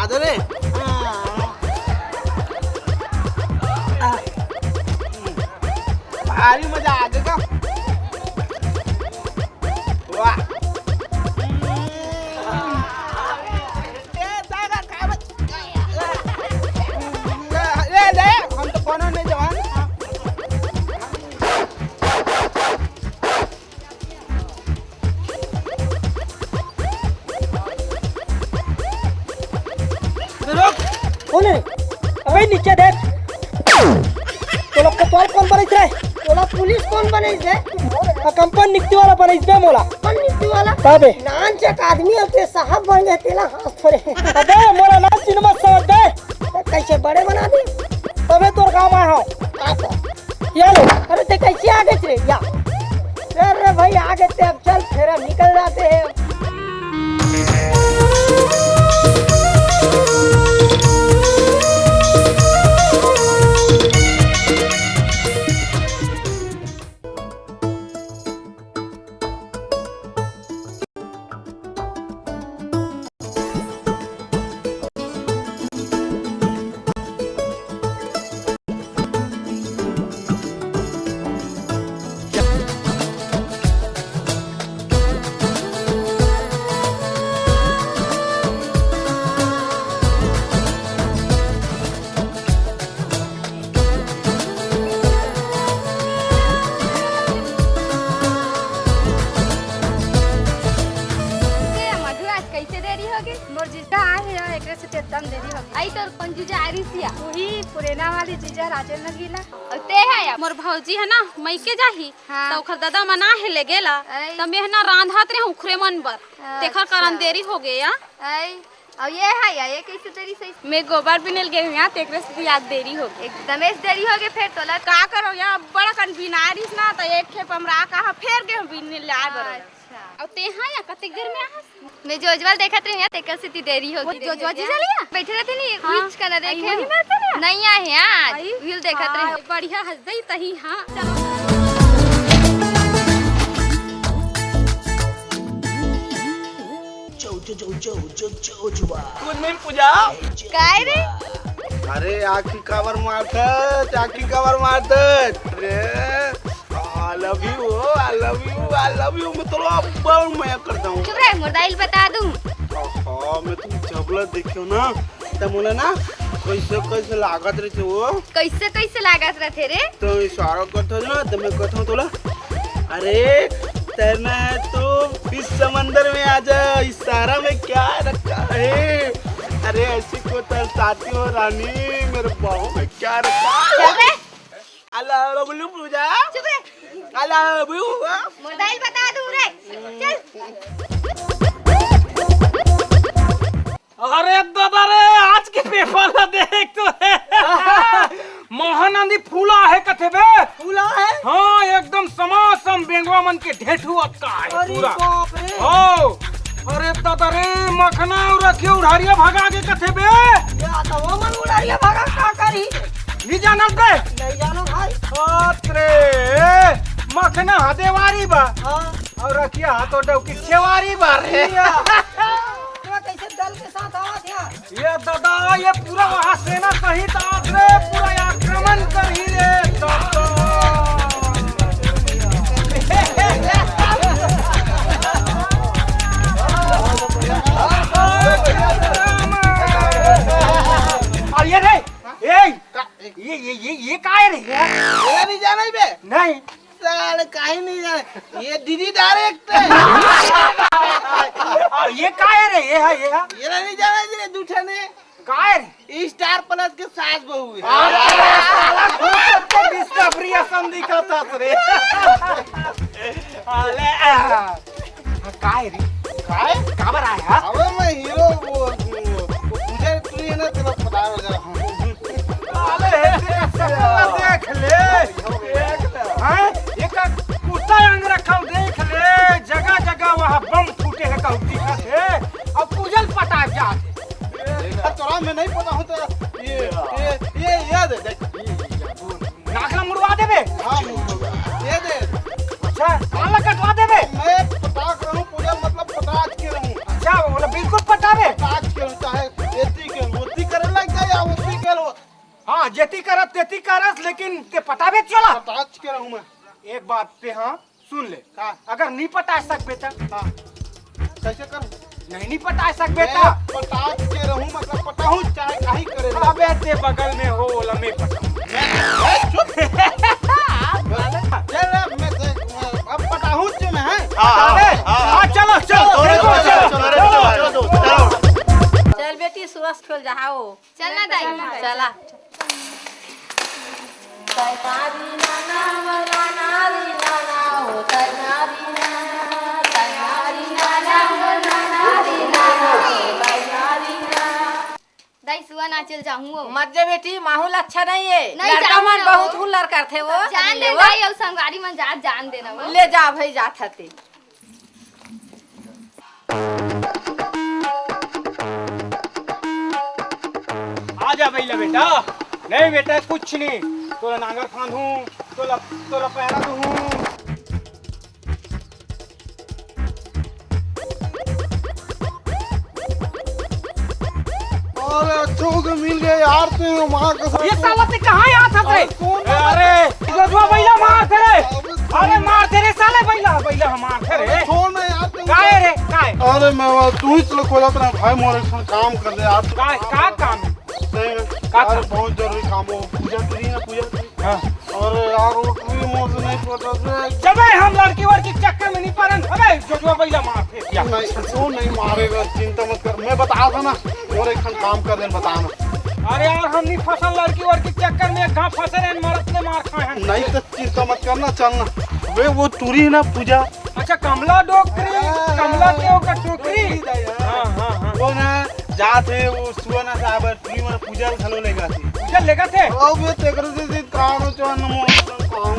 दे रे। भारी मजा आ गया। वाह हम तो कौन नहीं जवान। कौन है? अबे नीचे देख। तो लोग कोतवाल कौन बने थे? तोला पुलिस कौन बने थे? कंपनी निकती वाला बने थे मोला। कौन निकती वाला? तबे नान चक आदमी होते साहब बन गए तेला हाथ थोड़े। अबे मोला ना सिनेमा समझ दे। तो कैसे बड़े बना दे? तबे तोर काम आया हूँ। आता। ये लो। अरे ते कैसे आगे थे या? अरे भाई आगे थे अब चल फिर हम निकल जाते हैं। आई तो पंजीजा आरिसिया वही पुरेना वाली जीजा राजे लगीला। और ते है मोर भौजी है ना मई के जाही हाँ। तो ओखर दादा मना है ले गेला त मेहना रांधात रे उखरे मन बर तेखर कारण देरी हो गया। आई अब ये है या ये कैसे देरी सही? मैं गोबर बिनल गई यहाँ तेकरे से याद देरी हो गई। एकदम देरी हो गई फिर तोला का करो यहाँ बड़ा कन बिनारिस ना तो एक खेप हमरा कहा फेर के बिनल ला बरो। अच्छा और ते हां या कते देर में आ मैं जोजवाल देखत रही है तेकर से देरी हो गई। जोजवा जी चलिया बैठे रहते नहीं हाँ। कुछ करना देखे वही में तो नहीं आए आज व्हील देखत रही। बढ़िया हंस दई तही हां चलो कुछ नहीं पूजा। काय रे? अरे आखी कवर मारत, आखी कवर मारत। अरे आई love you, I love you, I love you. मैं तो बहुत मैं करता हूँ। चुप रह मोबाइल बता दूं। हाँ मैं तुम जबला देखियो ना तो मोला ना कैसे कैसे लागत रहे वो। कैसे कैसे लागत रहे रे? तो इशारा करता ना तो मैं कहता हूँ तोला अरे तैरना है तो इस समंदर में आ जा। इशारा में क्या रखा है? अरे ऐसी को तरसाती हो रानी मेरे बाहों में क्या रखा है? चल रे I love you पूजा। चुप रे I love you। मोबाइल बता दूं रे चल। अरे दादा रे आज के पेपर ला देख तो है। महानंदी फूला है कथे बे। फूला है? हाँ एकदम समासम बेंगवा मन के ढेठुआ का है अरे पूरा। बाप रे। ओ अरे दादा रे मखना और रखियो उड़ारिया भागा के कथे बे। या तो वो मन उड़ारिया भागा का करी? नहीं जानत बे। नहीं जानो भाई। अरे मखना हदेवारी बा हाँ। और रखिया हाथों डौकी छेवारी बा रे। कैसे दल के साथ आवत यार? ये दादा ये पूरा वहाँ सेना सहित आज रे पूरा आक्रमण कर ही रे दादा। और ये रे ये का है रे? ये नहीं जाना ही बे। नहीं साले काहे नहीं जाना। ये दीदी डायरेक्ट और ये का है रे? ये है ये नहीं जाना जी दूठा ने का है रे? स्टार प्लस के सास बहू है। डिस्कवरी असम दिखाता रे। अले काय रे काय काबर आया? अबे मैं हीरो वो पूजा तू ये ना तेरा पता हो जरा। अले देख ले हैं एक कुत्ता अंग रखा देख ले जगह जगह वहाँ बम फूटे है कहू दिखत है और पूजल पटा जात है। तोरा मैं नहीं पता हूँ तो ये याद है देख नाखला मुड़वा देबे। हाँ ये दे। अच्छा काला कटवा देबे। मैं पटाख रहूँ पूजा मतलब पटाख के रहूँ। अच्छा बोला बिल्कुल पटावे। पटाख के रहूँ चाहे एती हाँ जेती करत तेती करस, लेकिन ते पता भी चला। पटाच के रहूं मैं। एक बात पे हाँ सुन ले, हाँ। अगर नहीं पटा सक बेटा, हाँ कैसे करूं? नहीं पटा सक बेटा, पटाच के रहूं मतलब पटाहूं चाहे काहे करे। अबे ते बगल में हो लमे पटा। चुप मैं अब पटाहूं जो मैं है। हाँ चलो चलो। चल बेटी सुबह खोल जाओ। चल ना दाई। चला दाई सुआ नाचल जाऊंगो। मत जा बेटी, माहौल अच्छा नहीं है। नहीं लड़का जाऊँ मन ना बहुत वो। हुल्लड़ करते वो। जान दे दाई और संगवारी मन जान देना वो। ले जा भाई जात हते। आ जा भैया बेटा। नहीं बेटा कुछ नहीं, तोला नांगर फांदू, तोला पहरा दूँ। अरे अच्छों को मिल गए यार ते वहां का। ये साला ते कहाँ यहाँ था रे? अरे जोजुआ भैया मार थे रे। अरे मार थे रे साले भैया मार थे रे। छोड़ ना यार तू। काहे रे काहे? अरे मैं तू ही चलो खोला तेरा भाई मोरे से काम कर दे यार। का काम? नहीं मैं का अरे काम? बहुत जरूरी काम हो। पूजा करी ना पूजा। हाँ। अरे यार वो तू मोर से नहीं पता रे। चल बे हम लड़की वड़की के चक्कर में नहीं पड़न। अबे जोजुआ भैया मार थे या। नहीं तू नहीं मारेगा, चिंता मत कर। मैं बता था ना और एक काम कर दे बताना। अरे यार हम नहीं फसल लड़की वड़की के चक्कर में घाव फंसे रहे, मरद ने मार खाए हैं। नहीं तो चिंता मत करना, चलना। वे वो तुरी है ना पूजा। अच्छा कमला डोकरी, कमला के ओका टोकरी। हाँ। वो ना जाते वो सुवना साहब तुरी में पूजा घलो लेगा थी। चल लेगा थे। ओ वे तेकर से कानो चोन मो काम।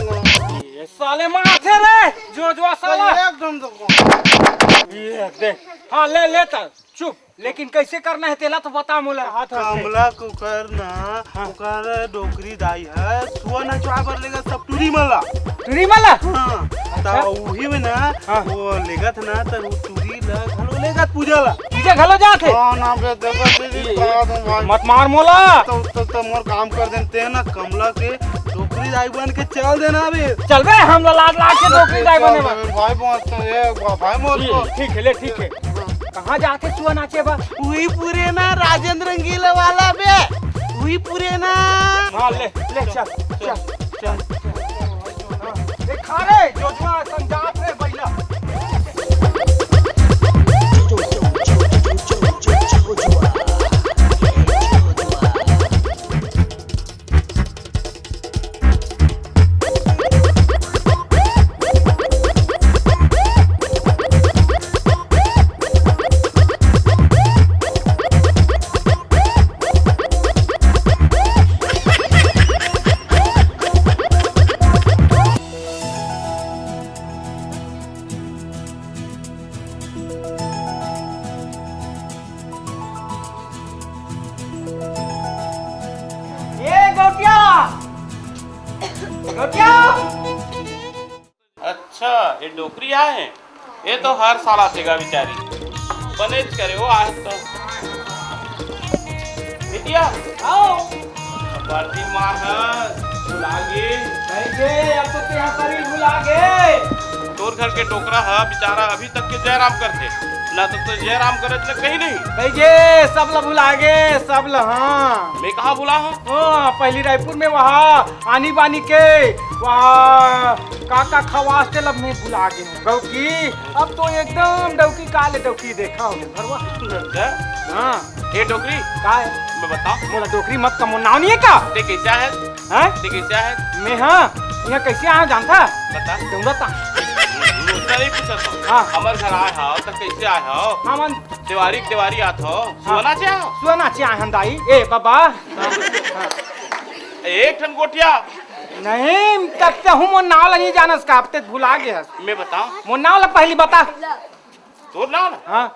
ये साले मार थे रे जोजुआ साला। एकदम तो ये देख। हाँ ले तल चुप, लेकिन कैसे करना है तेला तो बता मोला। हाथ कमला को करना कर डोकरी दाई है सुवना चाबर लेगा सब तुरी मला। तुरी वाला। हां तो वही में ना वो लेगा था ना तो वो तुरी ला घलो लेगा पूजा ला। तुझे घलो जात है। हां ना बे देखो मत मार मोला। तो मोर काम कर देते हैं ना कमला के डोकरी दाई बन के चल देना अबे। चल बे हम लाद के डोकरी दाई बने बा। भाई बोल तो ये भाई मोर को ठीक है ले ठीक है। कहाँ जाते सुआ नाचे बा? वही पूरे ना राजेंद्र रंगीला वाला बे। वही पूरे ना। हाँ ले चल। देखा रे जोजुआ संजात रे भैया। अच्छा ये डोकरी आए हैं, ये तो हर साल आतेगा बेचारी बनेज करे वो आज तो बिटिया आओ बर्दी माँ है बुलागे अब तो यहाँ पर ही भुला गए। तोर घर के टोकरा है बेचारा अभी तक के जयराम करते ना तो जयराम करे तो कहीं नहीं भैजे सब ला भुला गए सब ला। हाँ मैं कहाँ बुला हूँ पहली रायपुर में वहाँ आनी बानी के वहाँ काका खवास थे लब में भुला गए डौकी। अब तो एकदम डौकी काले डौकी देखा हो घरवा। हाँ ये डोकरी का है मैं बताऊँ मोला डोकरी मत का मोर नाम नहीं है का? ते कैसा है हैं? ते कैसा है मैं हाँ यहाँ कैसे आया जानता बता दूंगा उसका नहीं पूछा तो हाँ। हमारे घर आए हो तो कैसे आए हो हाँ मन दिवारी आत हो सोना चाहे हो सुना चाहिए हंदाई ए बाबा। एक ठन गोटिया नहीं तब ते हूँ मोर नाव नहीं जानस का अब ते भुला गया। मैं बताऊँ मोर नाव ला पहली बता। तो नाम हाँ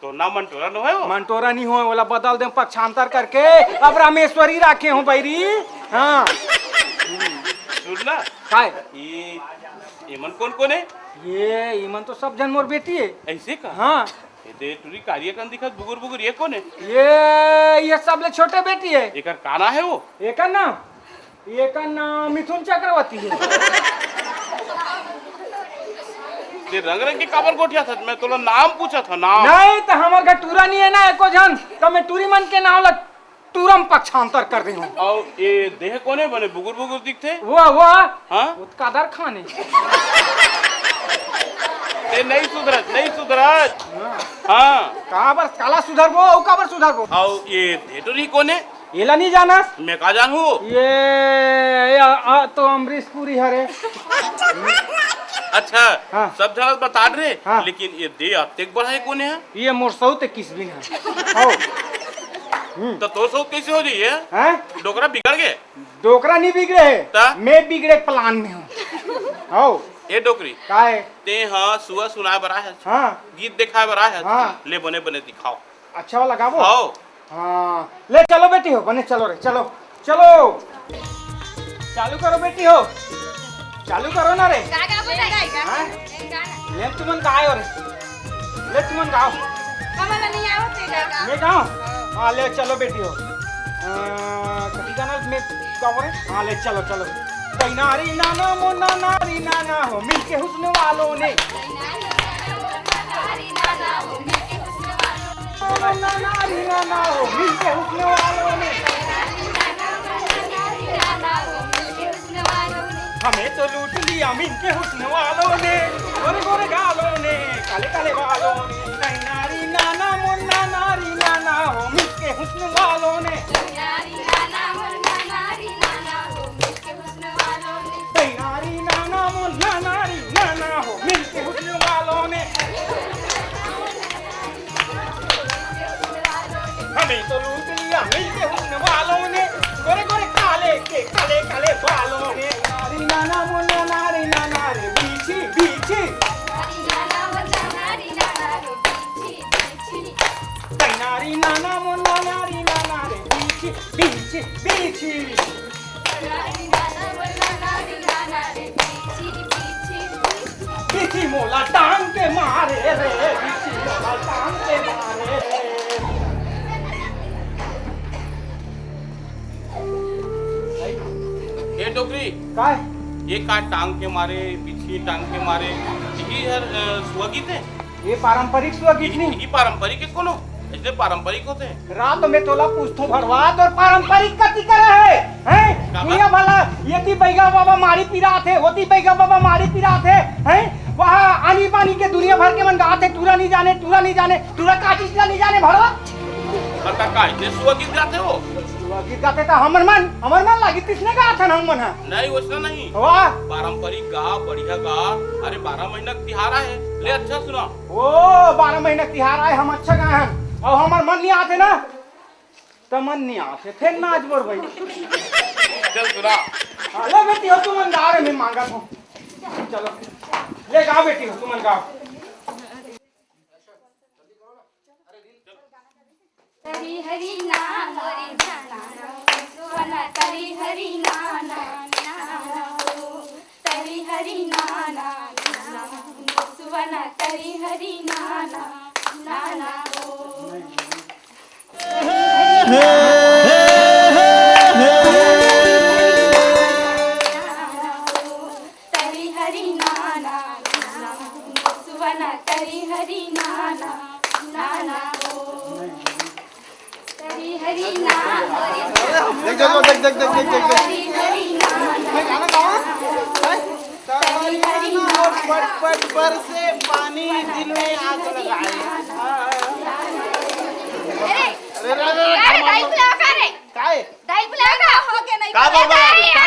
तो नाम मंटोरा न है वो मंटोरा नहीं हो वाला बदल दे पक्षांतर करके अब रामेश्वरी राखे हूँ बैरी। हाँ सुनना काय ये मन कौन कौन है ये ईमन तो सब जन मोर बेटी है। ऐसे का हाँ ये दे तुरी कार्य कन दिखत बुगुर बुगुर ये कौन है? ये सब ले छोटे बेटी है। एकर काना है वो? एक नाम मिथुन चक्रवर्ती है। ते रंग रंग के काबर गोठिया था, मैं तोला नाम पूछा था नाम। नहीं तो हमार का टूरा नहीं है ना एको जन, तो मैं टूरी मन के नाम ला टूरम पक्षांतर कर दी हूँ। और ये देह कोने बने बुगुर बुगुर दिखते? वो हाँ कादर खाने। ते नहीं सुधरत। हाँ काबर काला सुधरबो औ काबर सुधरबो। और ये धेटुरी कोने? एला नहीं जानस? मैं का जानू? ये तो अमरीश पुरी हरे। अच्छा हाँ। सब जगह बता रहे। हाँ। लेकिन ये दे अतेक बड़ा है कोने है? ये मोर सौ ते किस बिन है। तो तो सौ कैसे हो रही है? हैं? डोकरा बिगड़ गए? डोकरा नहीं बिगड़े है, ता? मैं बिगड़े प्लान में हूँ। ये डोकरी का है? ते हाँ सुआ सुनाए बरा है, हाँ गीत दिखाए बरा है। हाँ। ले बने बने दिखाओ। अच्छा वाला गाबो। आओ हाँ ले चलो बेटी हो बने, चलो रे चलो चलो चालू करो बेटी हो, चालू करो ना रे। गागा बताई हाँ? गाना ले तुमन गाओ रे, ले तुमन गाओ। कमला नहीं आवत गागा मैं गाऊं? हाँ ले चलो बेटी हो। कभी गाना में गाओ रे। हाँ ले चलो चलो। नारी नाना मोना नारी नाना हो मिलके हुस्न वालों ने, नारी नाना हो मिलके हुस्न वालों ने, हमें तो लूट लिया मिलके हुस्न वालों ने, गोरे गोरे गालों ने, काले काले बालों ने, नारी नाना मोना नारी नाना हो मिलके हुस्न वालों ने, नारी नाना मोना नारी नाना हो मिलके हुस्न वालों ने, हमें तो लूट लिया मिलके हुस्न वालों ने, गोरे गोरे काले के काले काले बालों ने, नारी नाना मोना नारी नाना रे बीची बीची, नारी नाना मोना नारी नाना रे बीची बीची, बीची मोला टांग के मारे रे, बीची मोला टांग के मारे रे। ये डोकरी काय? ये का टांग के मारे पीछे टांग के मारे यही हर सुगीत है। ये पारंपरिक स्वगीत नहीं, ये पारंपरिक है कोनो इसलिए पारंपरिक होते हैं। रात में तोला पूछतो भरवात और पारंपरिक कति करे हैं? दुनिया भला येती बैगा बाबा मारी पिरात है, होती बैगा बाबा मारी पिरात है? वहाँ आनी पानी के दुनिया भर के मन गाते टूरा नहीं जाने टूरा का चीज नहीं जाने भरवा। अता का ये सुगीत गाते हो? स्वगीत गाते तो हमर मन लागी किसने गा था हम मन है? नहीं वैसा नहीं, वाह पारंपरिक गा बढ़िया गा। अरे 12 महीना तिहारा है, ले अच्छा सुना। ओ 12 महीने तिहार आए हम अच्छा गाए हैं और हमार मन नहीं आते ना तो मन नहीं आते फिर नाच बोर भाई। चल सुना। हाँ ले बेटी हो तुम गा रहे मैं मांगा हूँ, चलो ले गाओ बेटी हो तुम गाओ। हरी हरी नाम मोरी जाना सुवना तरी हरी नाना तरी हरी नाना सुवना तरी हरी नाना नाना तरी हरी नाना सुवना तरी हरी नाना नाना तरी हरी नाम देख हरी हरी नाना तरी हरी पट पट पर से पानी दिल में आग लगाए। अरे दाई बुलाओ का रे काय दाई बुलाओ का हो के नहीं का बाबा का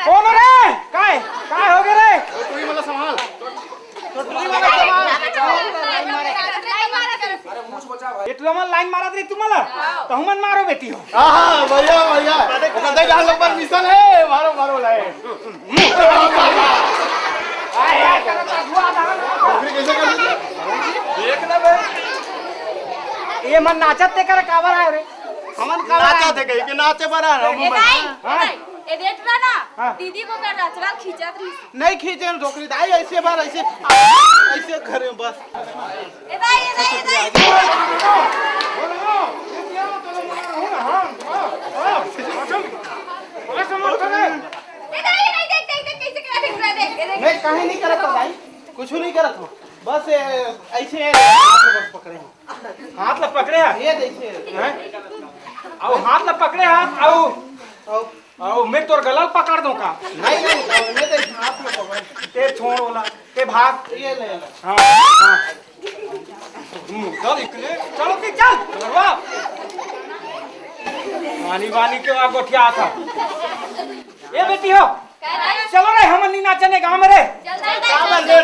कौन रे काय काय हो गए रे? टुरी मला संभाल, ये तुला लाइन मारत रे तुम्हाला तो हम मारो बेटी हो। हां भैया कदे डाल पर मिशन है, मारो मारो लाए। कैसे कर देख ना बे, ये मन नाचत ते कर काबर आए रे? हमन का नाचा थे कहीं के नाचे बरा हम ये देख रहा ना हाँ। दीदी को कर रचना खींचा रही नहीं खींचे डोकरी दाई ऐसे बार ऐसे ऐसे करे बस ये दाई नहीं देख देख देख कैसे क्या देख रहा है देख देख मैं कहीं नहीं करत हूँ भाई कुछ नहीं करत हूँ बस ऐसे हाथ में बस पकड़े हैं हाथ ला पकड़े है ये देखिए हैं? आओ हाथ ला पकड़े हाथ आओ आओ आओ मैं तोर गला पकड़ दूं का नहीं नहीं मैं तो हाथ में पकड़े ते छोड़ वाला ते भाग ये ले ले हाँ हाँ चल निकले चलो कि चल चलवा वानी वानी के वहाँ गोठिया था ये बेटी हो चलो रे हम नहीं नाचने गाँव में रे काबल ले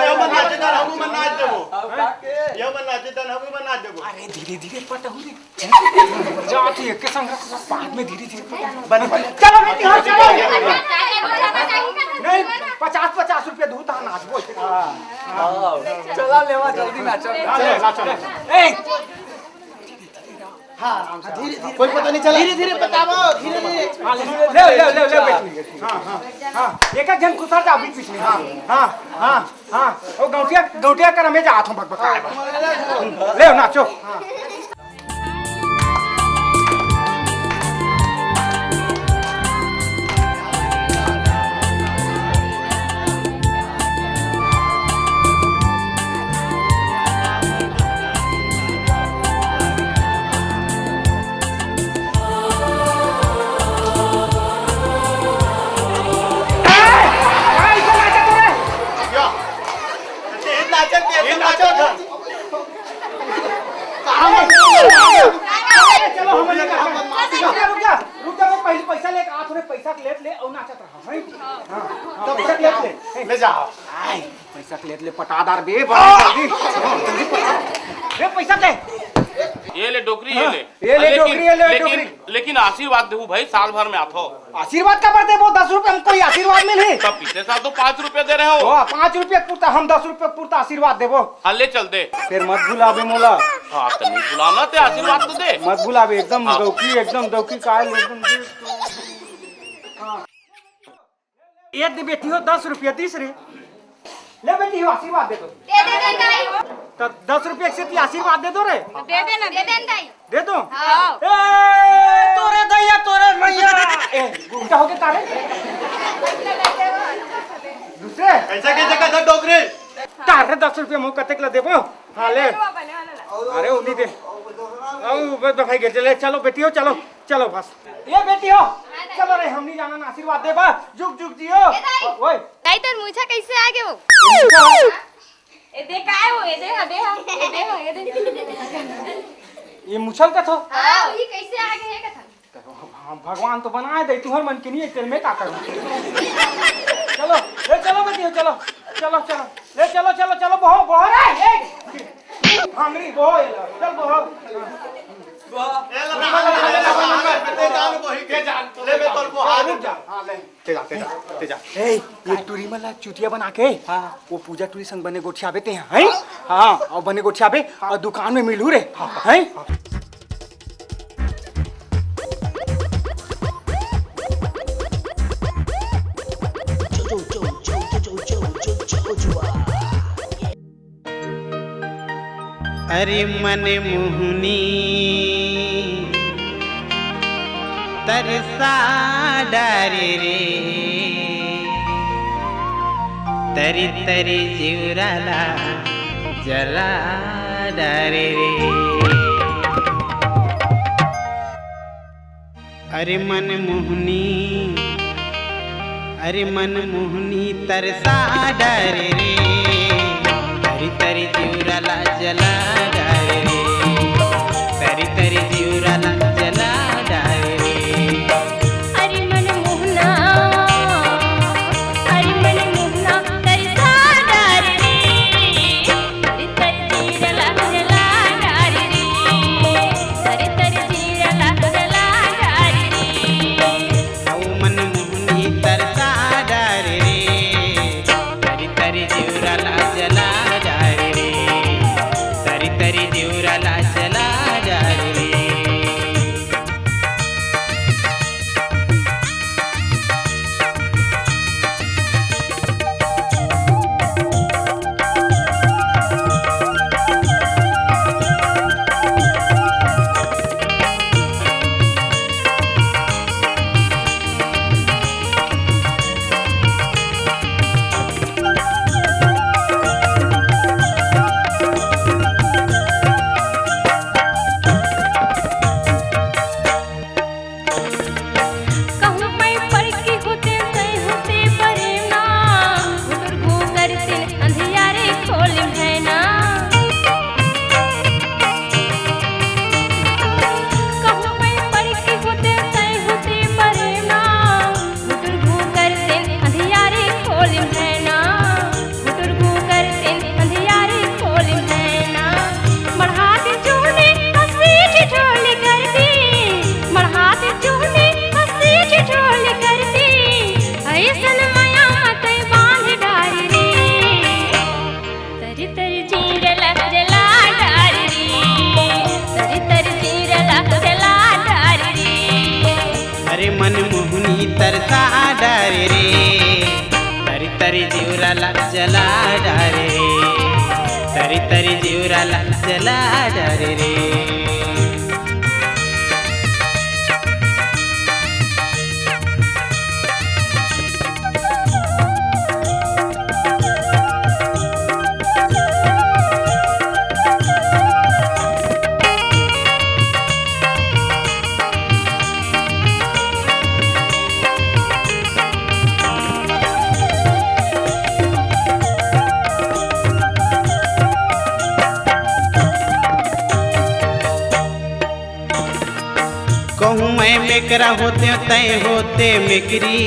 हम नाचे तर हम नाच देबो ये नाचे तर हम नाच देबो अरे धीरे धीरे पटहु रे जाती है के संग बाद में धीरे धीरे चलो बेटी हो चलो नहीं 50-50 रुपया दूध आ नाचबो चला लेवा जल्दी नाचो ले नाचो ए हाँ धीरे धीरे कोई पता नहीं चला धीरे धीरे बताओ धीरे धीरे ले बेटी हाँ हाँ हाँ एक एक जन कुसर जा बीच बीच में हाँ हाँ हाँ हाँ ओ गौटिया कर हमें जात हूँ बकबका ले नाचो हाँ चलो हम रुक जा मैं पहले पैसा लेके आ थोड़े पैसा ले और नाचत रहा है हां पैसा ले जाओ आई पैसा ले पटादार बे जल्दी जल्दी बे पैसा ले ये ले डोकरी ये ले लेकिन आशीर्वाद दे भाई साल भर में आतो आशीर्वाद का पड़ते वो 10 रुपए हमको आशीर्वाद में नहीं तब पिछले साल तो 5 रुपए दे रहे हो 5 रुपए पूर्ता हम 10 रुपए पूर्ता आशीर्वाद देबो हाँ ले चल दे फिर मत भुलाबे मोला हाँ तो नहीं बुलाना ते आशीर्वाद तो दे मत भुलाबे एकदम दौकी कायल एकदम हाँ ये दे बेटी हो 10 रुपया 30 रे ले बेटी हो आशीर्वाद दे दो दे दाई तो 10 रुपया से ती आशीर्वाद दे दो रे दे देना दाई दे दो हाँ ए तोरे दैया तोरे मैया ए उल्टा होके कारे दूसरे ऐसा कैसे का डोकरी तारे 10 रुपया मुंह कतेक ला देबो हां ले अरे उन्हीं दे औ भाई के चले चलो बेटी हो चलो चलो बस ये बेटी हो चलो रे हम नहीं जाना ना आशीर्वाद दे बा जुग जुग जियो ओए दाई तर मुझे कैसे आ गए वो ए दे काय हो ए दे ये मुछल का थो हां ये कैसे आ गए है कथा भगवान तो बनाए दे तुहर मन के नहीं तेल में का करूं चलो ले चलो बेटी हो चलो चलो चलो ले चलो चलो चलो बहो रे ए भांगरी बहो चल बहो ए ये टूरी वाला चुटिया बना के हाँ वो पूजा टूरी संग बने गोठियाबे ते हैं हाँ और बने गोठियाबे और दुकान में मिलू रे हैं अरे मन मोहनी तरसा डारे रे तरी तरी जीवराला जला डारे रे अरे मन मोहनी तरसा डारे रे तरी तरी जीवराला जला डारे रे तरी तरी जीवराला जला डारे रे अरे मन मोहना तरसा डारे रे तरी तरी जीरला जला डारे रे तरी तरी जीरला जला डारे रे औ मन मोहनी तरसा डारे रे तरी तरी जीवराला जला डारे रे तरी तरी जीवराला जला डारे रे जला डारे रे, तरी तरी जीवराला जला डारे रे. कहूँ मैं मेकरा होते तय होते मेकरी,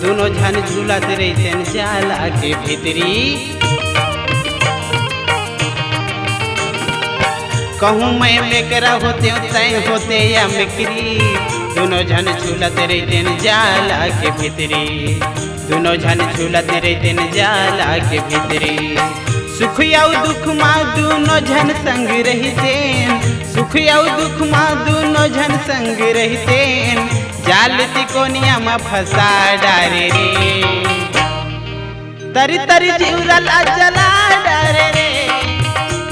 दोनों झन झूलत रहते जाला के भीतरी. कहूँ मैं मेकरा होते तय होते या मेकरी, दोनों झन झूलत रहते जाला के भीतरी. दोनों झन झूलत रहते जाला के भीतरी. सुख आउ दुख माँ दोनों झन संग रहते, सुख आउ दुख माँ दोनों झन संग रहते. जाल तिकोनिया में फंसा डारे रे, तरी तरी जीवराला जला डारे रे,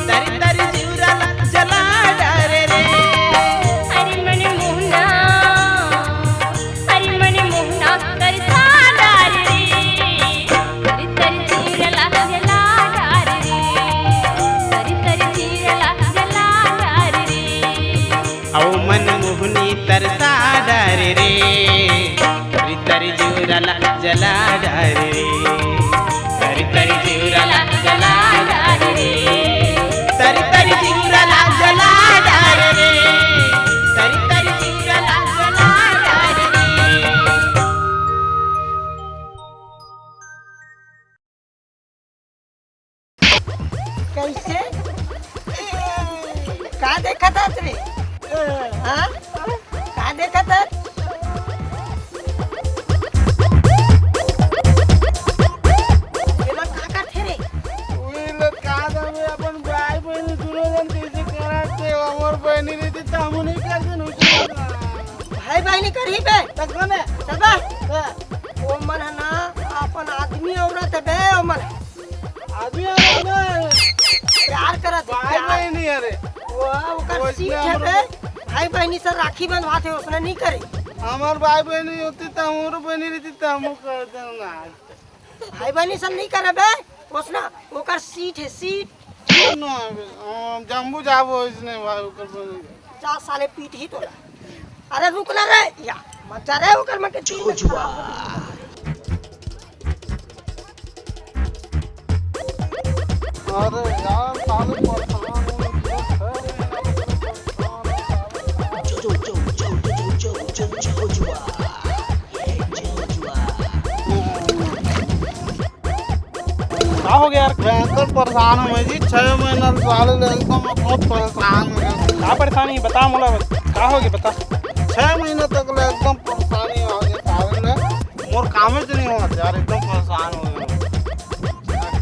तरी तरी जीवराला जला डारे रे. हरी मनी मोहना, हरी मनी मोहना करता डारे रे, तरी तरी जीवराला जला डारे रे, तरी तरी जीवराला जला डारे रे. औ मन मोहनी तरसा डारे रे, तरी तरी जीवराला जला डारे रे, तरी तरी जीवराला जला डारे रे, तरी तरी जीवराला जला डारे रे, तरी तरी जीवराला जला डारे रे. कैसे का देखा था रे? हाँ का देखा था? ये लोग का करते रे? उही लोग का दमे अपन भाई बहन दोनों जन कैसे कराते, हमर बहनी रहती त हम नहीं करते न. भाई बहनी करही बे तक ने सबा ओ मन है ना अपन आदमी औरत है बे ओ मन आदमी हमर प्यार करत है, भाई प्यार. बहनी अरे वो ओकर सीट है बे. भाई बहनी से राखी बंधवाते उसने नहीं करी. हमार भाई बहनी होती त हमर बहनी रहती त हम करते ना. भाई बहनी से नहीं करे बे उसना ओकर सीट है, सीट. न जम्बू जाबो इसने भाई ओकर बहनी. 50 साले पीट ही तोला. अरे रुक ना रे या मत जा रे ओकर में के छुआ. अरे यार साले परेशान क्या हो गया यार? भयंकर परेशान हूँ मैं जी. 6 महीना साले ले एकदम बहुत परेशान हूँ. क्या परेशानी बता मोला, क्या हो गया बता. 6 महीने तक ले एकदम परेशानी हो गई साले ले. मोर काम ही नहीं हुआ यार, एकदम परेशान हो गया.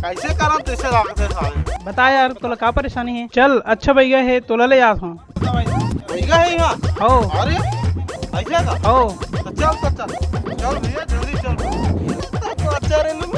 कैसे करा तैसे रखते साले. बता यार तोला क्या परेशानी है? चल अच्छा भैया है तोला ले आता हूँ. भैया है यहाँ. हो अरे ऐसा था. हो तो चल भैया जल्दी चल. तो अच्छा रे लू.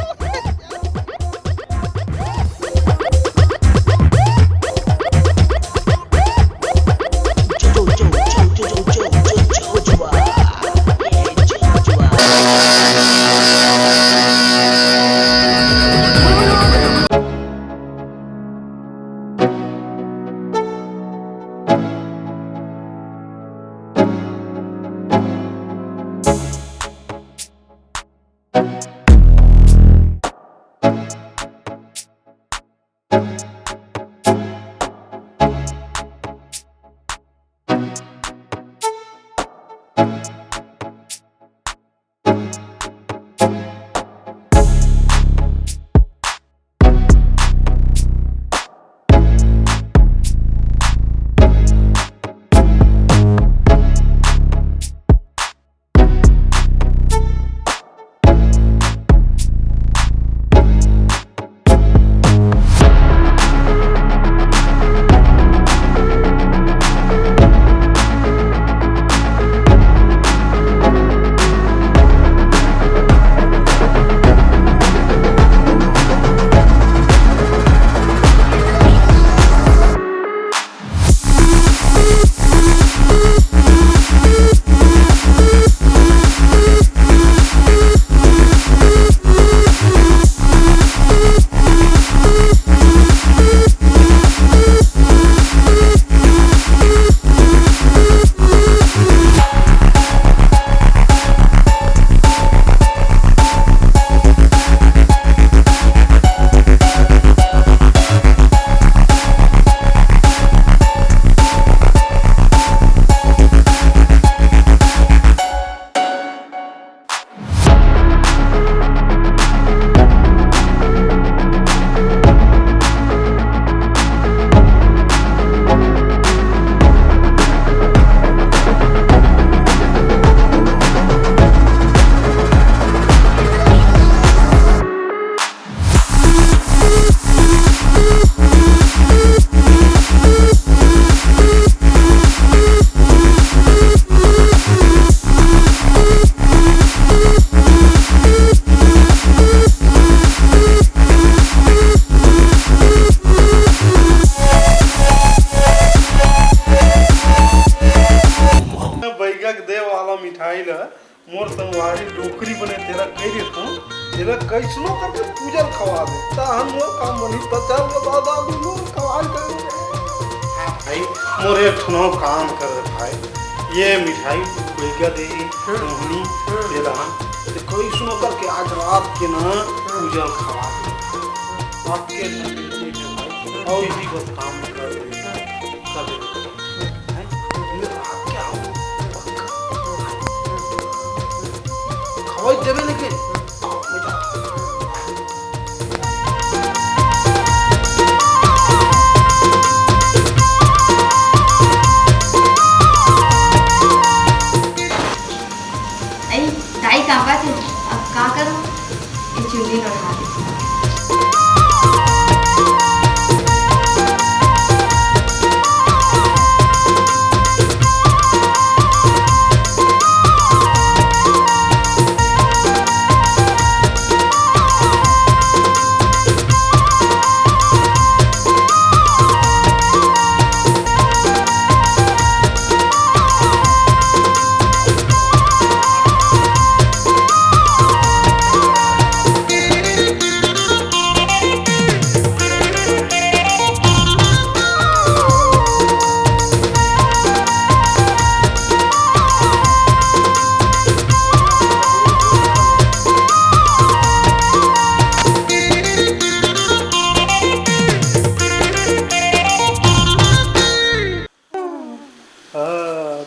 कैसनो करके पूजन खवा दे ता हम वो काम बनी बचा के दादा दुनो खवाल कर। हाँ भाई मोरे ठनो काम कर दे भाई ये मिठाई कोई दे मोहनी दे दहन तो कोई सुनो करके आज रात के ना पूजन खवा दे आपके भाई और इसी को काम कर दे खवाई देवे लेकिन दाई कहाँ बात है अब क्या करूँ ये चुन्नी लगा दी।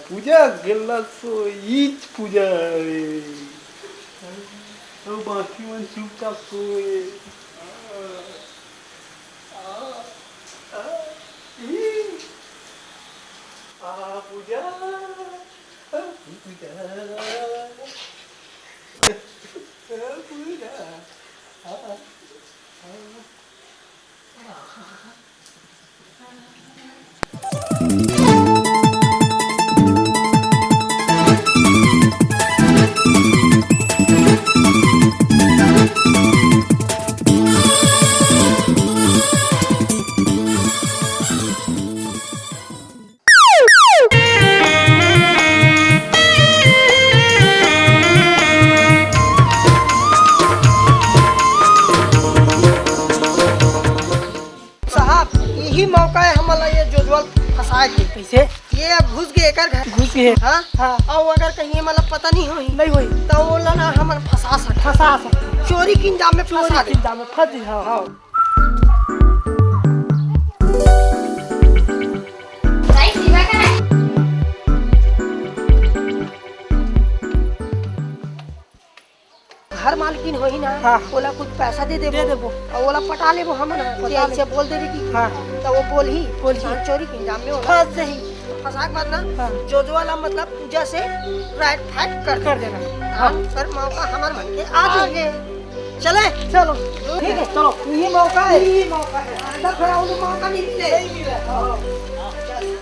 पूजा गेला सो ईच पूजा रे तो बाकी मन चुपचाप सोए पूजा यही मौका है हमारा ये जोजवल फंसाए के पैसे ये अब घुस गए कर घर घुस गए। हाँ हाँ और अगर कहीं मतलब पता नहीं हुई नहीं हुई तो वो ना हम फंसा सक चोरी की इंजाम में फंसा दे इंजाम में फंस दे। हाँ दाई सेवा करा घर मालकिन होई ना हाँ। ओला कुछ पैसा दे देबो और ओला पटा लेबो हम ना ऐसे बोल देबी कि हाँ तो वो बोल ही चोरी के इंजाम में होगा फंस जाही फंसा के बाद ना हाँ। जो वाला मतलब पूजा से राइट फाइट कर देना हाँ सर मौका हमारे मन के आ जाएंगे चले चलो ठीक है चलो ये मौका है अंदर खड़ा होने मौका नहीं मिले हाँ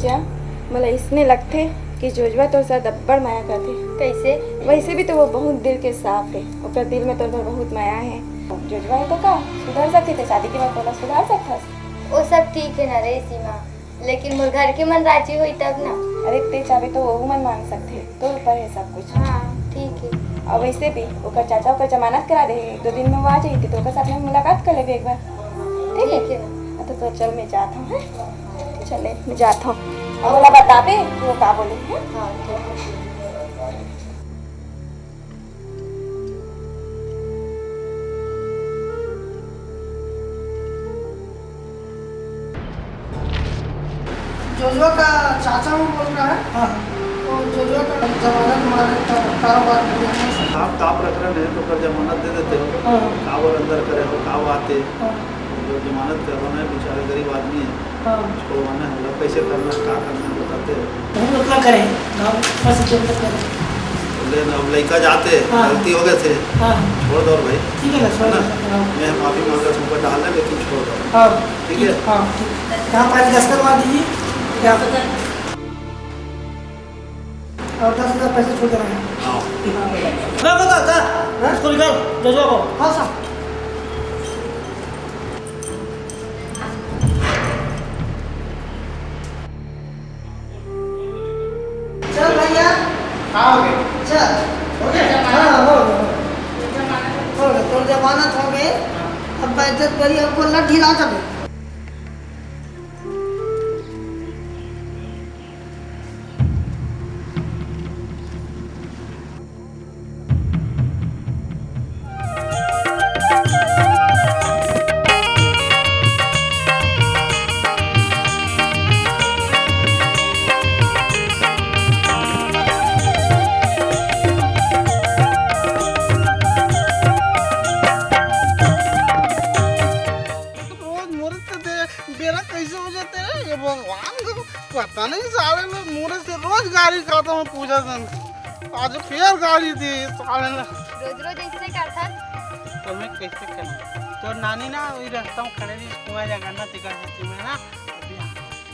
पूजा मला इसने लगते कि जोजवा तो साथ अब्बड़ माया करते। कैसे? वैसे भी तो वो बहुत दिल के साफ है, उसका दिल में तो बहुत माया है। जोजवा है तो का सुधर सकते थे, शादी के बाद बोला सुधर सकता। वो सब ठीक है ना रे सीमा, लेकिन मोर घर के मन राजी हुई तब ना। अरे ते चाहे तो वो मन मान सकते, तो ऊपर है सब कुछ। हाँ ठीक है। और वैसे भी ओकर चाचा ओकर जमानत करा दे, 2 दिन में वो आ जाएगी तो ओकर साथ में मुलाकात कर लेबे एक बार। ठीक है ना? तो चल मैं जाता हूँ। चले मैं जाता हूँ और बोला बता दे वो का बोले। हाँ ठीक है। जोजवा का चाचा वो बोल रहा है। हाँ। तो जोजवा का जमानत मानत कारोबार करने में आप ताप रख रहे हैं तो कर जमानत दे देते हो। हाँ। कावर अंदर करे हो काव आते। हाँ। जो जमानत करवाना है बेचारे गरीब आदमी है। हाँ। छोड़वाना है मतलब कैसे करना है क्या करना है बताते हैं। हम उतना करें गाँव बस इतना करें। लेकिन अब लड़का जाते गलती हो गए थे। हाँ। छोड़ दो भाई। ठीक है ना छोड़ दो। मैं माफी मांगता हूँ ऊपर डालना लेकिन छोड़ दो। हाँ ठीक है। हाँ ठीक। यहाँ पानी 10 करवा दीजिए। क्या और 10,000 पैसे छोड़ देना है। हाँ। ना बता इसको निकाल जोजवा को। हाँ साहब। चल भैया। हाँ हो गए। चल हो गया। हाँ हो गया तो जमानत हो गए। अब बेइज्जत करी हमको लट ढिला कर दे। बेरा कैसे हो जाते हैं ये भगवान को पता नहीं। साले लोग मुझे से रोज गाड़ी खाता हूँ पूजा दिन, आज फिर गाड़ी दी साले ने। रोज रोज ऐसे करता तो मैं कैसे करूँ? तो नानी ना वही रास्ता में खड़े नहीं कुआं जगह ना तिका सकती मैं ना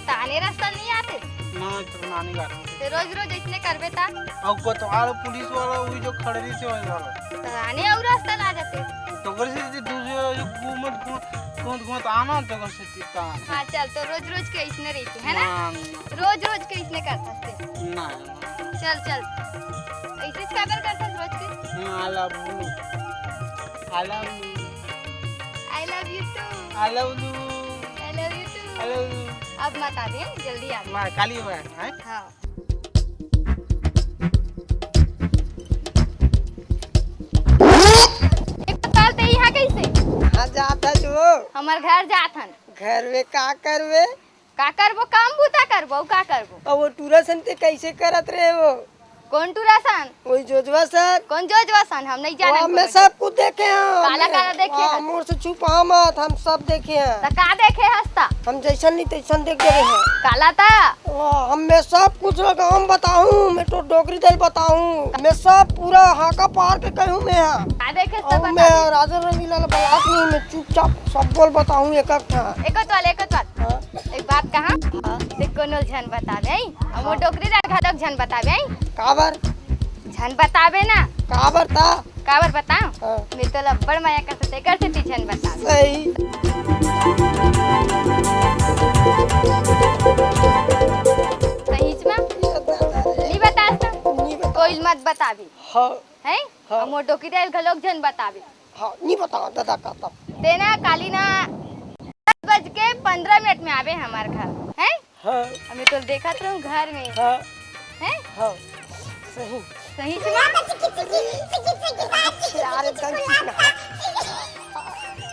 ताने रास्ता नहीं आते ना तो नानी गाड़ी तो रोज रोज ऐसे करबे ता और कोतवाल पुलिस वाला वही जो खड़े रही से वही वाला ताने और रास्ता ना जाते तो कर से दूसरे जो घूमत घूमत आना तो कर से ता। हाँ चल तो रोज रोज के इसने रहते है ना, रोज रोज के इसने करता थे ना। चल चल ऐसे खबर करता रोज के। I love you I love you I love you too I love you I love you too I love you. अब मत आ दे जल्दी आ मैं काली हुआ है। हाँ यहाँ कैसे हाँ जाता जो हमार घर जाथन घर में का करवे का करबो काम बूता करबो का करबो। और वो टूरासन ते कैसे करत रहे वो? कौन टूरासन? वही जोजवा सर। कौन जोजवा सन? हम नहीं जाने। मैं सब कुछ देखे हैं। काला काला देखे हैं। मुँह से छुपा मत, हम सब देखे हैं। तो का देखे हस्ता? हम जैसन नहीं तैसन देख रहे हैं। काला था? हम मैं सब कुछ लगाम बताऊं, मैं तो डोगरी दल बताऊं, मैं सब पूरा हाका पार के कहूं मैं। का देखे सब बता। मैं राजा रंगीलाल बलाक नहीं, मैं चुपचाप सब बोल बताऊं एक एक बात कहा से कोनो झन बतावे हम डोगरी दल घातक झन बतावे काबर झन बतावे ना काबर था काबर बताओ मैं तो लब्बड़ माया करते करते ती झन बता सही नहीं बताता कोई मत बतावी है हम डोगरी दल घलोक झन बतावे नहीं बताओ दादा का देना काली ना 10:15 में आवे हमारे घर है। हमें तो देखा तो घर में है सही सही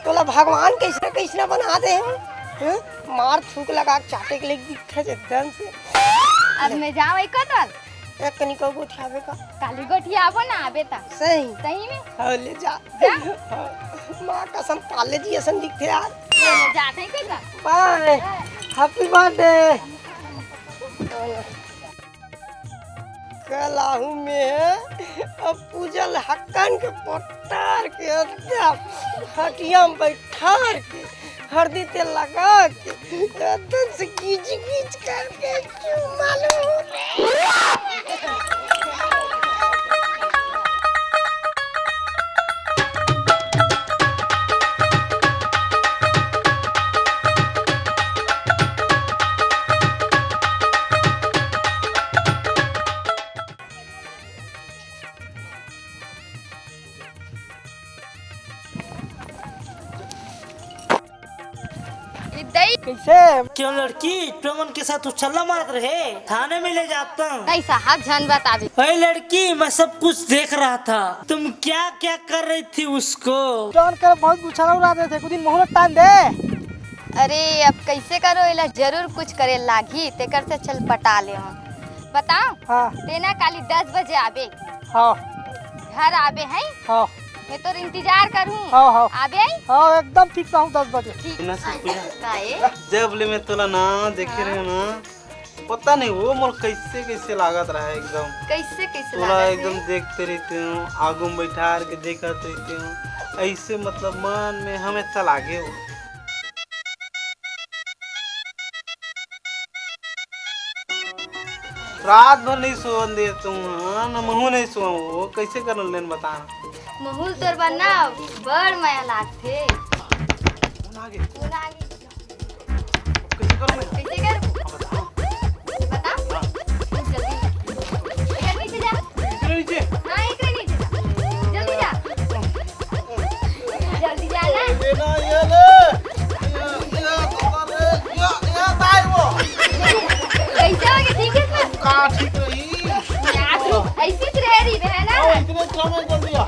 तोला भगवान कैसे कैसे बना दे हैं मार थूक लगा चाटे के लिए दिखा एकदम से। अब मैं जाऊँ एक एक कनी को गोठियावे का काली गोठियावो ना आबे ता सही सही में हां ले जा मां कसम पाले जी ऐसा दिखते यार जाते हैं क्या बाय हैप्पी बर्थडे कलाहू में अब पूजल हक्कन के पट्टार के हटिया में बैठार के हल्दी तेल लगा के एकदम से खींच खींच करके क्यों मालूम कैसे क्यों लड़की तुम के साथ उछल्ला मारत रहे थाने में ले जाता हूँ। नहीं साहब झन बता दे। अरे लड़की मैं सब कुछ देख रहा था तुम क्या क्या कर रही थी उसको जॉन कर बहुत उछाला उड़ा रहे थे कुछ दिन मोहलत टान दे। अरे अब कैसे करो इला जरूर कुछ करे लागी तेकर से चल पटा ले हम बताओ। हाँ। तेना काली 10 बजे आबे। हाँ। घर आबे हैं। हाँ। मैं तो इंतजार करूँ। हाँ हाँ। आबे हैं। हाँ एकदम ठीक से 10 बजे। ठीक जब ले मैं तोला ना देखे रहे ना पता नहीं वो मोर कैसे कैसे लागत रहा है एकदम कैसे कैसे तोला एकदम देखते रहते हूँ आगू में बैठा के देखते रहते हूँ ऐसे मतलब मन में हमेशा लागे हो। रात भर नहीं सोन दे तुम ना महू नहीं सो वो कैसे कर लेन बता महूल तोर बना बड़ माया लागथे। आगे कैसे करूं मैं कैसे कर बता जल्दी इधर नीचे जा नीचे हां इधर नीचे जा जल्दी जा जल्दी जा ना ये ले ये ताई वो कैसे हो गया ठीक है ना का ठीक रही यार ऐसे ही रह रही है ना इतने समय जल्दी आ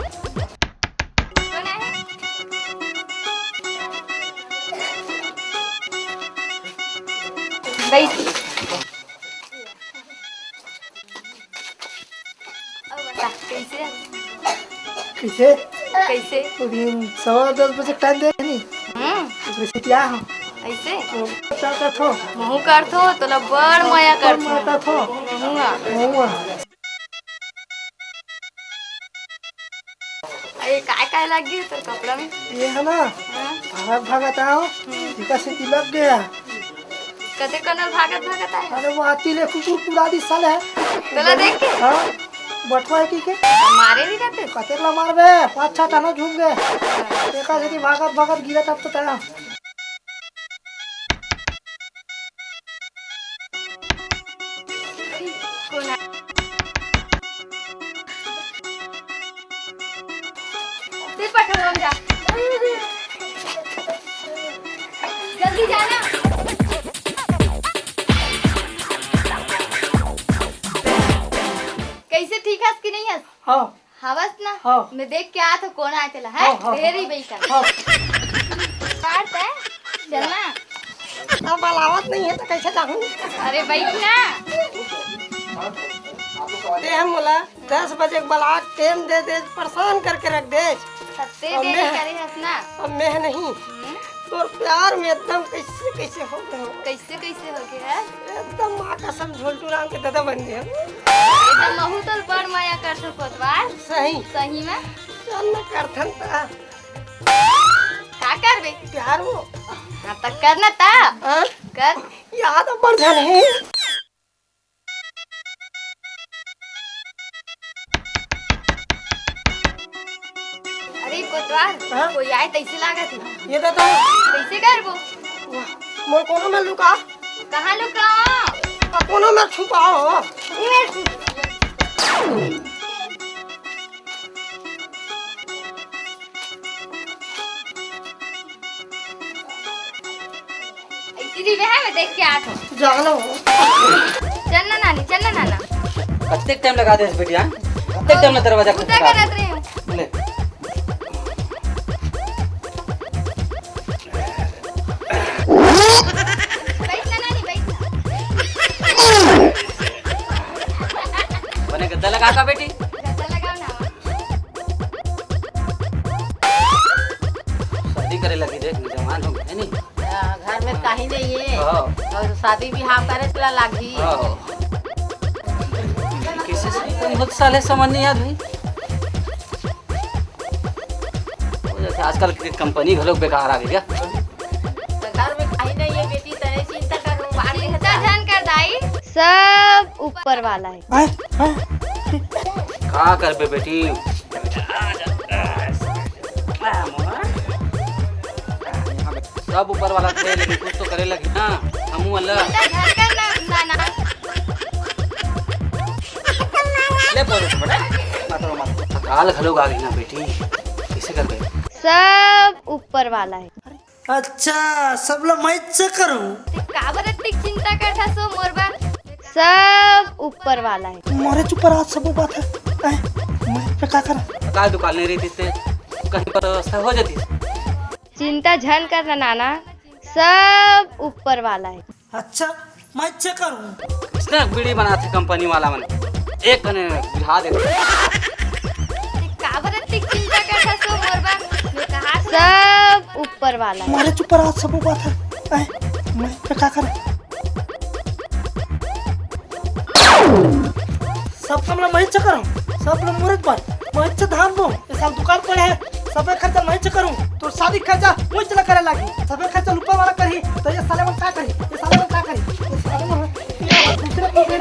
बैठ कैसे कैसे कैसे दिन 10:15 बजे टाइम दे नहीं वैसे क्या हो ऐसे क्या करथो महू करथो तोला बड़ माया करथो माता थो महूआ अरे काय लग गई तो कपड़ा में ये है ना भागत भागत आओ टीका से लग गया कते कनल भागत आए अरे वो आती ले कुकुर पूरा दी साल है तोला देख के हां बटवा है के मारे भी रहते कते ला मारबे 5-6 टाना झूम गए देखा से भागत भागत गिरा तब तो ता जल्दी जाना कैसे ठीक है कि नहीं है हां हवस ना हाँ। मैं देख के आया था कौन आया तेला है ढेरी बैठा हां काट है चलना अब बलावत नहीं है तो कैसे जाऊं अरे बैठ ना टाइम बोला 10 बजे बला टाइम दे दे परेशान करके रख दे सत्ते दे करे हंसना अब मैं नहीं तो प्यार में एकदम कैसे कैसे हो गए कैसे कैसे हो गया एकदम माँ कसम झोलटू राम के दादा बन गए एकदम महू तो बड़ माया कर सो कोतवार सही सही में चल न करथन ता का करबे प्यार वो हां तक करना ता कर याद बढ़ जाने है अरे कोतवार कोई आए तैसे लागत है ये दादा कैसे करबो मोर कोनो में लुका कहां लुकाओ कोनो में छुपाओ इतनी वे है मैं देख के आठ जानो चलना नानी चलना नाना कत्ते टाइम लगा दे बेटिया कत्ते टाइम में दरवाजा उतर कर रहे हैं ले बने गद्दा लगा का बेटी गद्दा लगाओ ना शादी करे लगी देख जवान हो गए नहीं घर में कहीं नहीं है हाँ। और शादी बिहार करे चला लागी किसी से कोई बहुत साल है समझ नहीं याद भाई जैसे आजकल की कंपनी घलोक बेकार आ गई क्या सब ऊपर वाला है। का कर बे बेटी सब ऊपर वाला थे लेकिन कुछ तो करे लगी ना हमू अल्लाह ले बोलो तो बड़ा मत काल खलोग आ गई ना बेटी कैसे कर गए सब ऊपर वाला है। अच्छा सब लोग मैच से करूं का बरत चिंता करता सो मोरबा सब ऊपर वाला है। मोरे चुप रहा सब बात है मैं पे का कर का दुकान नहीं रहती थे कहीं पर व्यवस्था हो जाती। चिंता झन करना नाना सब ऊपर वाला है। अच्छा मैं चेक करूं किसने बीड़ी बना थे कंपनी वाला मैंने एक कने बिठा दे का बरत चिंता करता सो मोरबा मैं कहा सब ऊपर वाला है। मोरे चुप रहा सब बात है मैं पे का कर सब कमला मैं चेक करूं सब लोग मुरत पर मैं से धाम दो ये साल दुकान पर है सबे खर्चा मैं से करूं तो शादी खर्चा मुझ चला करे लगी सबे खर्चा ऊपर वाला करी तो ये साले में का करी ये साले में का करी ये साले में दूसरे को दे ये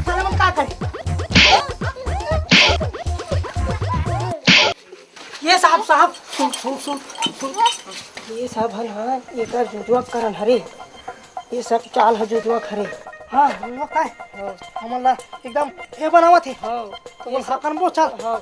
साले में का करी ये साहब सुन ये साहब हन हां ये कर जुजुआ करन हरे ये सब चाल है जुजुआ खरे हाँ वो काय हमला एकदम ये बनावा थे हाँ तो बोल सकन बो चल हाँ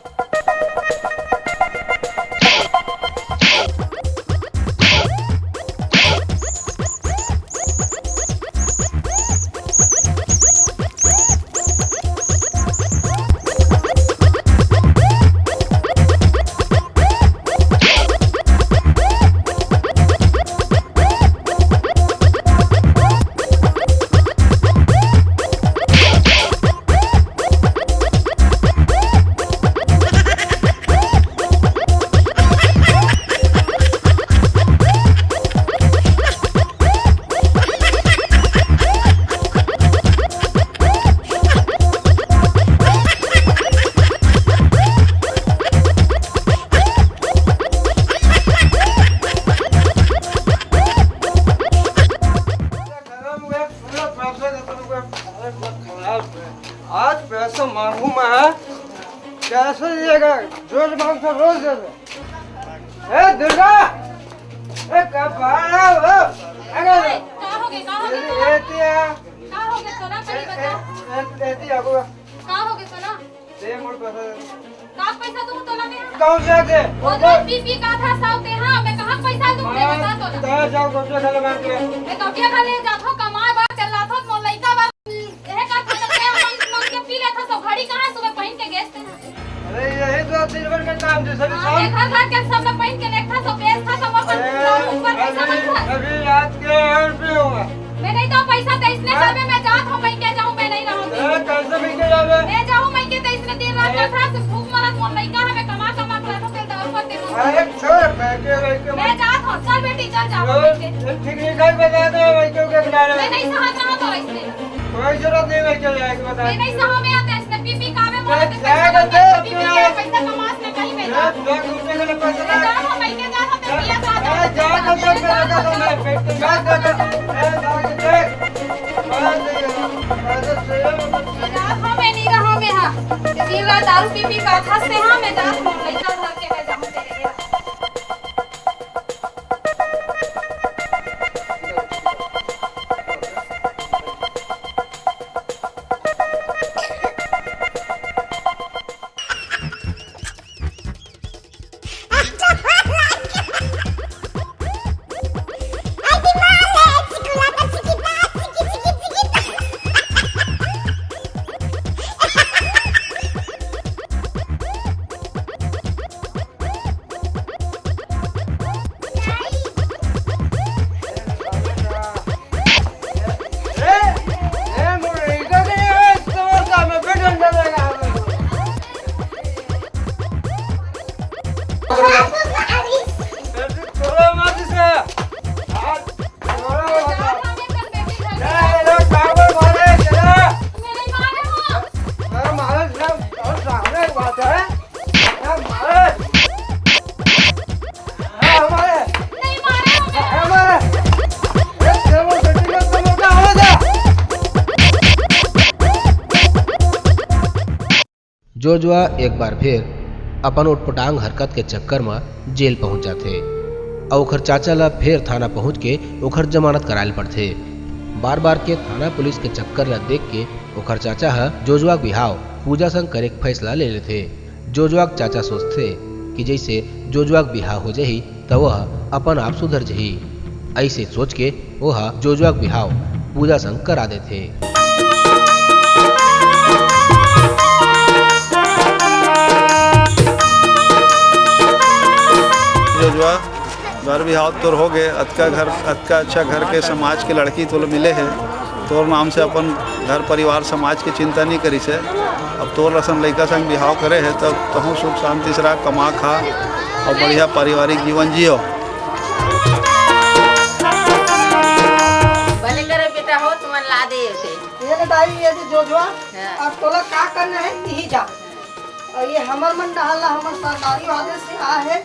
आज पैसा मांगू मैं कैसे दिएगा रोज मांग तो रोज दे दे ए दुर्गा ए कब आया हो अरे का हो गए एतिया का हो गए सोना करी बता एतिया को का हो गए सोना दे मोर पैसा का पैसा तुम तोला में कौन से दे वो जो पीपी का था साउते हां मैं कहां पैसा दूं मुझे बता तोला तो जाओ गोटे खा ले मार के मैं कौटिया खा ले जाथो कमाए बा चला थो मोर लइका बा एहे का था मन के पी ले था सब घड़ी कहां सुबह पहन के गेस थे अरे यही तो दिन भर का काम है सभी सब देखा था के सब लोग पहन के लेखा सब बेस था सब अपन ऊपर पैसा मत था अभी रात के 1 रुपए होगा मैं नहीं तो पैसा तो इसने सब मैं जात हूं मैं के जाऊं मैं नहीं रहूंगी कैसे मिल के जावे मैं जाऊं मैं के तो इसने दिन रात का था से भूख मरत मोर लइका हमें कमा कमा कर तो तेल दारू पर दे अरे छोड़ के मैं जात हूं चल बेटी चल जाओ ठीक नहीं कहीं बता दो भाई क्यों के खिला रहे मैं नहीं सहत रहा तो इसने कोई जरूरत नहीं भाई क्यों जाएगा बता मैं नहीं सह में आता इसने पीपी का में मोर पैसा कमास ने कहीं में जा घूमने के लिए पैसा ना जा मैं के जा तो पिया जा जा कर मेरा का मैं पेट में जा देख हाँ मैं नहीं रहा मैं हाँ दिन रात दारू पी का था से हाँ मैं जा लइका घर के मैं जाऊं तेरे लिए जोजवा एक बार फिर अपन उटपटांग हरकत के चक्कर में जेल पहुंच जाते और ओखर चाचा ला फिर थाना पहुंच के ओखर जमानत करायल पड़ते। बार बार के थाना पुलिस के चक्कर ला देख के ओखर चाचा हा जोजवा बिहाव पूजा संग करे के फैसला ले लेते। जोजवा चाचा सोचते कि जैसे जोजवा बिहाव हो जाही तो वह अपन आप सुधर जही। ऐसे सोच के वह जोजवा बिहाव पूजा संग करा देते। जोजवा घर बिहाव तोर हो गए, अतका अच्छा घर के समाज के लड़की तो मिले है, तोर नाम से अपन घर परिवार समाज के चिंता नहीं करी से। अब तोर रसन लड़का संग बिहाव करे है तब तहूँ सुख शांति से रह, कमा खा और बढ़िया पारिवारिक जीवन जियो। भले करे बेटा हो तुम ला दे ये दाई ये जोजवा अब तोला का करना है यही जा। और ये हमर मन डाला हमर सरकारी आदेश से आ है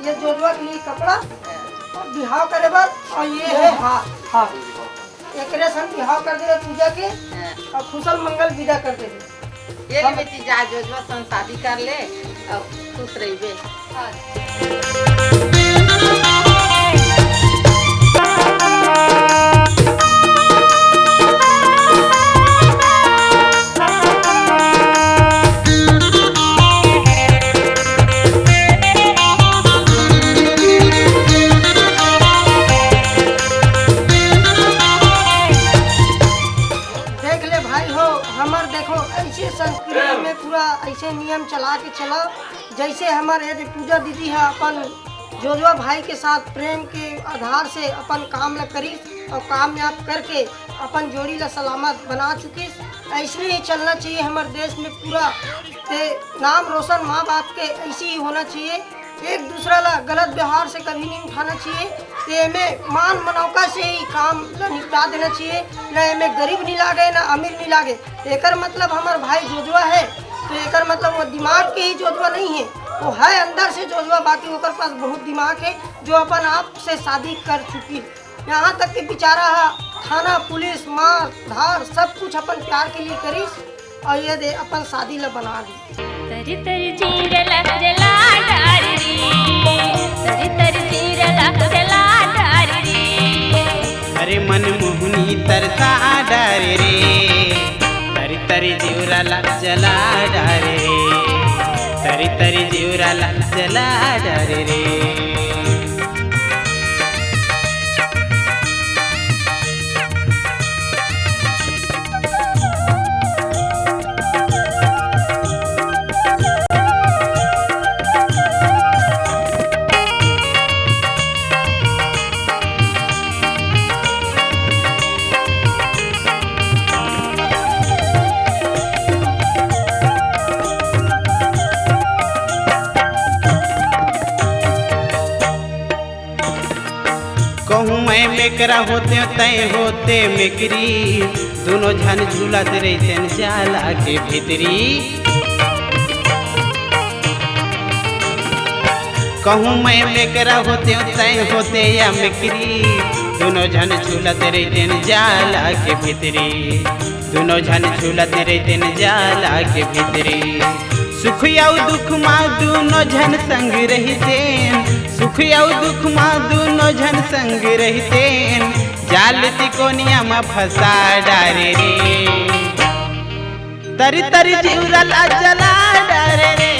ये जोजवा के लिए कपड़ा और बिहाव करे बार और ये है हाँ एकरे संग बिहाव कर दे पूजा के और खुशल मंगल विदा कर दे। ये ले बेटी जा जोजवा संग शादी कर ले और खुश रहिबे। संस्कृति में पूरा ऐसे नियम चला के चला जैसे हमारे पूजा दीदी है अपन जोजवा भाई के साथ प्रेम के आधार से अपन काम ला करी और कामयाब करके अपन जोड़ी ला सलामत बना चुकी। ऐसे ही चलना चाहिए हमारे देश में पूरा नाम रोशन माँ बाप के ऐसे ही होना चाहिए। एक दूसरा ला गलत व्यवहार से कभी नहीं उठाना चाहिए। ते में मान मनौका से ही काम निपटा देना चाहिए। न में गरीब नहीं लागे न अमीर नहीं लागे। एकर मतलब हमार भाई जोजवा है तो एकर मतलब वो दिमाग के ही जोजवा नहीं है, वो है अंदर से जोजवा। बाकी ओकर पास बहुत दिमाग है जो अपन आप से शादी कर चुकी। यहाँ तक कि बेचारा थाना पुलिस मार धार सब कुछ अपन प्यार के लिए करीस और ये दे अपन शादी ला बना दी। तरी तरी चीरला जला डारी तरी तरी चीरला जला डारी अरे मन मोहनी तरसा डारे रे तरी तरी जीवराला जला डारे रे तरी तरी जीवराला जला डारे रे। कहूँ मैं मेकरा होते तय होते मेकरी दोनों झन झूलत रहते जाला के भीतरी। कहूँ मैं मेकरा होते तय होते या मेकरी दोनों झन झूलत रहते जाला के भीतरी दोनों झन झूलत रहते जाला के भीतरी। सुख या दुख माँ दोनों झन संग रहते सुख या दुख माँ दोनों झन संग रहते जाल तिकोनिया में फंसा डारे रे तरी तरी जीवराला जला डारे रे